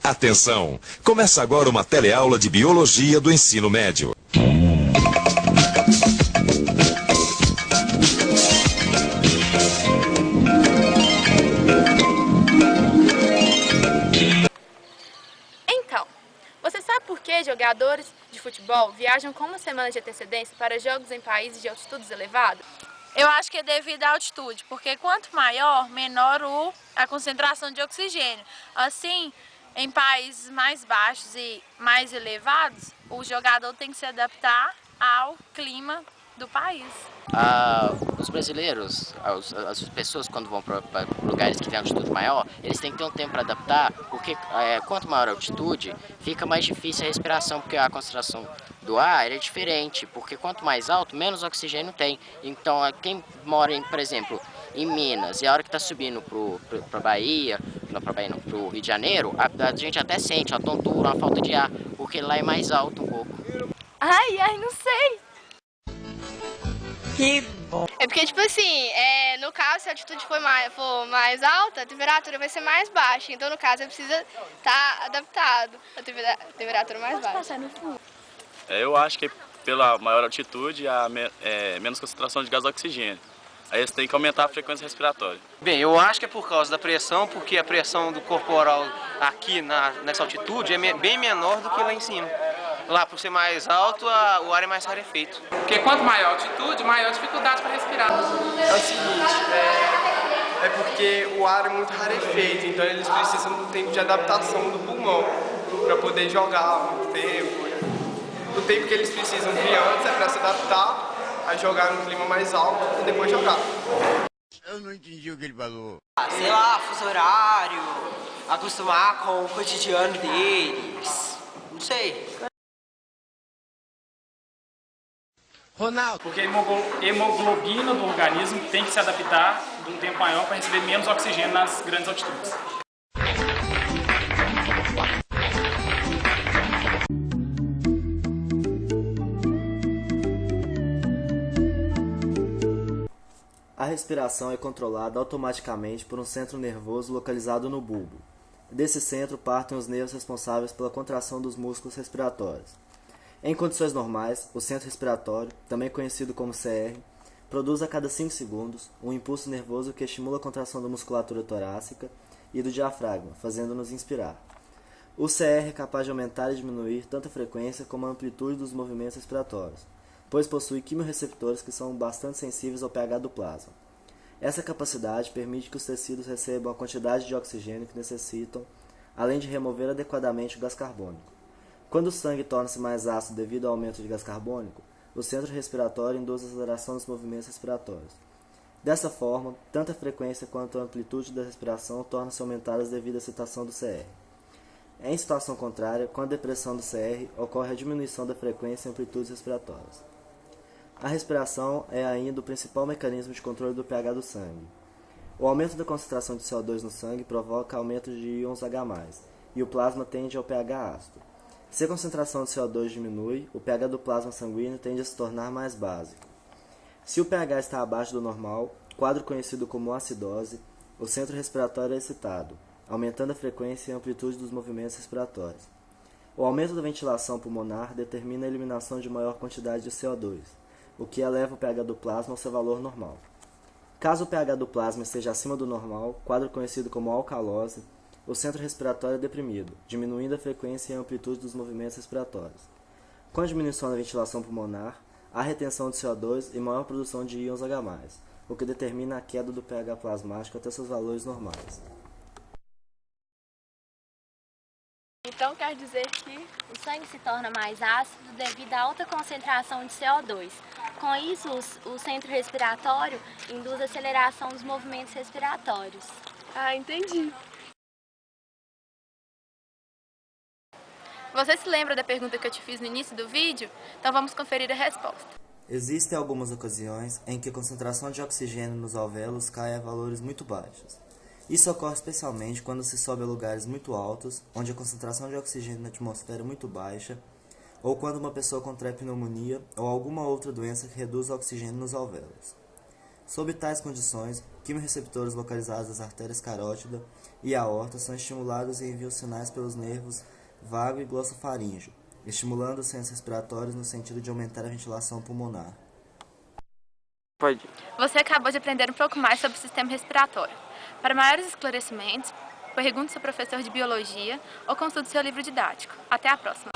Atenção! Começa agora uma teleaula de Biologia do Ensino Médio. Então, você sabe por que jogadores de futebol viajam com uma semana de antecedência para jogos em países de altitudes elevados? Eu acho que é devido à altitude, porque quanto maior, menor a concentração de oxigênio. Assim, em países mais baixos e mais elevados, o jogador tem que se adaptar ao clima do país. Os brasileiros, as pessoas quando vão para lugares que têm altitude maior, eles têm que ter um tempo para adaptar, porque quanto maior a altitude, fica mais difícil a respiração, porque a concentração do ar é diferente, porque quanto mais alto, menos oxigênio tem. Então, quem mora, por exemplo, em Minas, e a hora que está subindo para Bahia, não para Bahia não, para o Rio de Janeiro, a gente até sente uma tontura, uma falta de ar, porque lá é mais alto um pouco. Ai, não sei! Que bom! É porque, tipo assim, no caso, se a altitude for mais alta, a temperatura vai ser mais baixa. Então, no caso, precisa estar adaptado à temperatura mais baixa. Eu acho que pela maior altitude há menos concentração de gás oxigênio. Aí você tem que aumentar a frequência respiratória. Bem, eu acho que é por causa da pressão, porque a pressão do corporal aqui nessa altitude é bem menor do que lá em cima. Lá, por ser mais alto, o ar é mais rarefeito. Porque quanto maior a altitude, maior a dificuldade para respirar. É o seguinte, é porque o ar é muito rarefeito, então eles precisam do tempo de adaptação do pulmão para poder jogar muito tempo. O tempo que eles precisam de antes é para se adaptar a jogar no clima mais alto e depois jogar. Eu não entendi o que ele falou. Sei lá, fuso horário, acostumar com o cotidiano deles, não sei. Ronaldo! Porque a hemoglobina do organismo tem que se adaptar de um tempo maior para receber menos oxigênio nas grandes altitudes. A respiração é controlada automaticamente por um centro nervoso localizado no bulbo. Desse centro partem os nervos responsáveis pela contração dos músculos respiratórios. Em condições normais, o centro respiratório, também conhecido como CR, produz a cada 5 segundos um impulso nervoso que estimula a contração da musculatura torácica e do diafragma, fazendo-nos inspirar. O CR é capaz de aumentar e diminuir tanto a frequência como a amplitude dos movimentos respiratórios, pois possui quimiorreceptores que são bastante sensíveis ao pH do plasma. Essa capacidade permite que os tecidos recebam a quantidade de oxigênio que necessitam, além de remover adequadamente o gás carbônico. Quando o sangue torna-se mais ácido devido ao aumento de gás carbônico, o centro respiratório induz a aceleração dos movimentos respiratórios. Dessa forma, tanto a frequência quanto a amplitude da respiração tornam-se aumentadas devido à excitação do CR. Em situação contrária, com a depressão do CR, ocorre a diminuição da frequência e amplitudes respiratórias. A respiração é ainda o principal mecanismo de controle do pH do sangue. O aumento da concentração de CO2 no sangue provoca aumento de íons H+, e o plasma tende ao pH ácido. Se a concentração de CO2 diminui, o pH do plasma sanguíneo tende a se tornar mais básico. Se o pH está abaixo do normal, quadro conhecido como acidose, o centro respiratório é excitado, aumentando a frequência e a amplitude dos movimentos respiratórios. O aumento da ventilação pulmonar determina a eliminação de maior quantidade de CO2, o que eleva o pH do plasma ao seu valor normal. Caso o pH do plasma esteja acima do normal, quadro conhecido como alcalose, o centro respiratório é deprimido, diminuindo a frequência e a amplitude dos movimentos respiratórios. Com a diminuição da ventilação pulmonar, há retenção de CO2 e maior produção de íons H+, o que determina a queda do pH plasmático até seus valores normais. Então quer dizer que O sangue se torna mais ácido devido à alta concentração de CO2. Com isso, o centro respiratório induz a aceleração dos movimentos respiratórios. entendi. Você se lembra da pergunta que eu te fiz no início do vídeo? Então vamos conferir a resposta. Existem algumas ocasiões em que a concentração de oxigênio nos alvéolos cai a valores muito baixos. Isso ocorre especialmente quando se sobe a lugares muito altos, onde a concentração de oxigênio na atmosfera é muito baixa, ou quando uma pessoa contrai pneumonia ou alguma outra doença que reduz o oxigênio nos alvéolos. Sob tais condições, quimireceptores localizados nas artérias carótida e aorta são estimulados e enviam sinais pelos nervos vago e glossofaríngeo, estimulando os centros respiratórios no sentido de aumentar a ventilação pulmonar. Você acabou de aprender um pouco mais sobre o sistema respiratório. Para maiores esclarecimentos, pergunte ao seu professor de biologia ou consulte seu livro didático. Até a próxima!